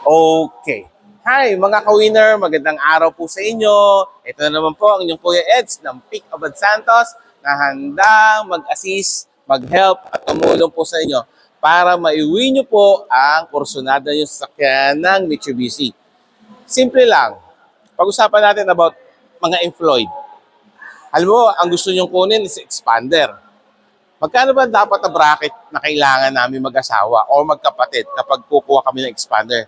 Okay. Hi mga ka-winner, magandang araw po sa inyo. Ito na naman po ang inyong Kuya Eds ng Pick Abad Santos na handang mag-assist, mag-help at tumulong po sa inyo para maiuwi nyo po ang kursunada nyo sa sasakyan ng Mitsubishi. Simple lang. Pag-usapan natin about mga employed. Alam mo, ang gusto nyong kunin is expander. Magkano ba dapat na bracket na kailangan namin mag-asawa o magkapatid kapag kukuha kami ng expander?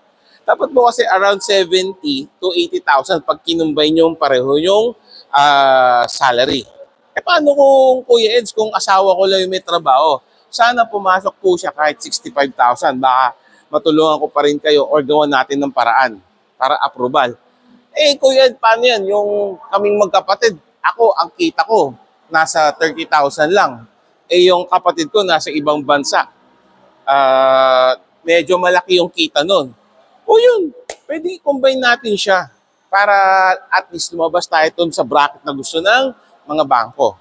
Dapat po kasi around 70 to 80,000 pag kinumbay nyo pareho yung salary. E paano kung Kuya Eds, kung asawa ko lang yung may trabaho? Sana pumasok po siya kahit 65,000. Baka matulungan ko pa rin kayo or gawan natin ng paraan para approval. Eh Kuya Ed, paano yan? Yung kaming magkapatid, ako, ang kita ko, nasa 30,000 lang. Eh yung kapatid ko nasa ibang bansa. Medyo malaki yung kita nun. O yun, pwede i-combine natin siya para at least lumabas tayo dun sa bracket na gusto ng mga bangko.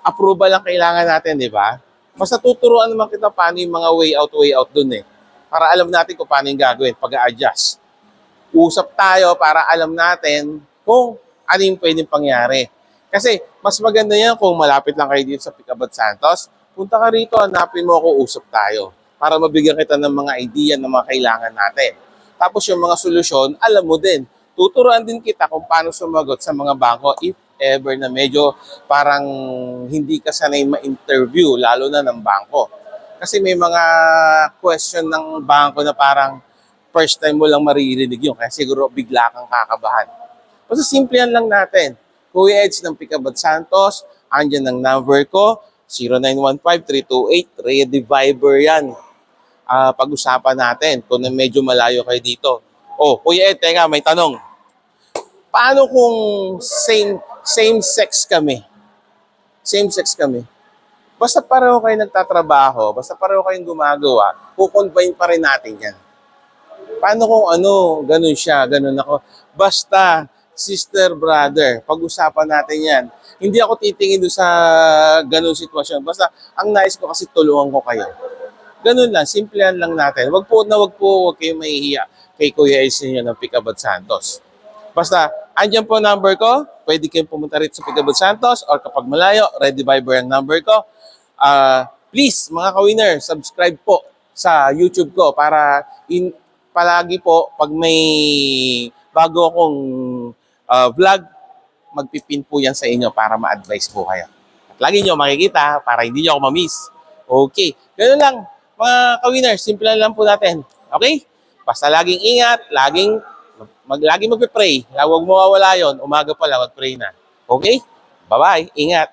Approval ang kailangan natin, di ba? Basta tuturuan naman kita paano yung mga way out dun eh. Para alam natin kung paano yung gagawin, pag-a-adjust. Usap tayo para alam natin kung ano yung pwedeng pangyari. Kasi mas maganda yan kung malapit lang kayo dito sa Pick Abad Santos. Punta ka rito, hanapin mo ako, usap tayo. Para mabigyan kita ng mga idea na mga kailangan natin. Tapos yung mga solusyon, alam mo din. Tuturuan din kita kung paano sumagot sa mga bangko if ever na medyo parang hindi ka sanay ma-interview, lalo na ng bangko. Kasi may mga question ng bangko na parang first time mo lang maririnig yun. Kaya siguro bigla kang kakabahan. Basta simple lang natin. Kuya Eds ng Pick Abad Santos, andyan ang number ko, 0915-328, Ready Viber yan. Pag-usapan natin kung medyo malayo kayo dito. Oh, Kuya Ed, teka, may tanong. Paano kung same sex kami? Same sex kami. Basta pareho kayo nagtatrabaho, basta pareho kayong gumagawa, kukonbine pa rin natin yan. Paano kung ganun siya, ganun ako. Basta, sister, brother, pag-usapan natin yan. Hindi ako titingin doon sa ganun sitwasyon. Basta, ang nais ko kasi tulungan ko kayo. Ganun lang, simplihan lang natin. Wag kayong mahihiya kay Kuya Eds ninyo ng Pick Abad Santos. Basta, andyan po number ko. Pwede kayong pumunta rito sa Pick Abad Santos or kapag malayo, Ready Viber ang number ko. Please, mga ka-winner, subscribe po sa YouTube ko para palagi po, pag may bago akong vlog, magpipin po yan sa inyo para ma-advise po kayo. At lagi nyo makikita para hindi nyo ako ma-miss. Okay, ganoon lang. Mga ka-winner, simple lang po natin. Okay? Basta laging ingat, laging magpe-pray. Huwag mawawala yon. Umaga pa lang, mag-pray na. Okay? Bye-bye. Ingat.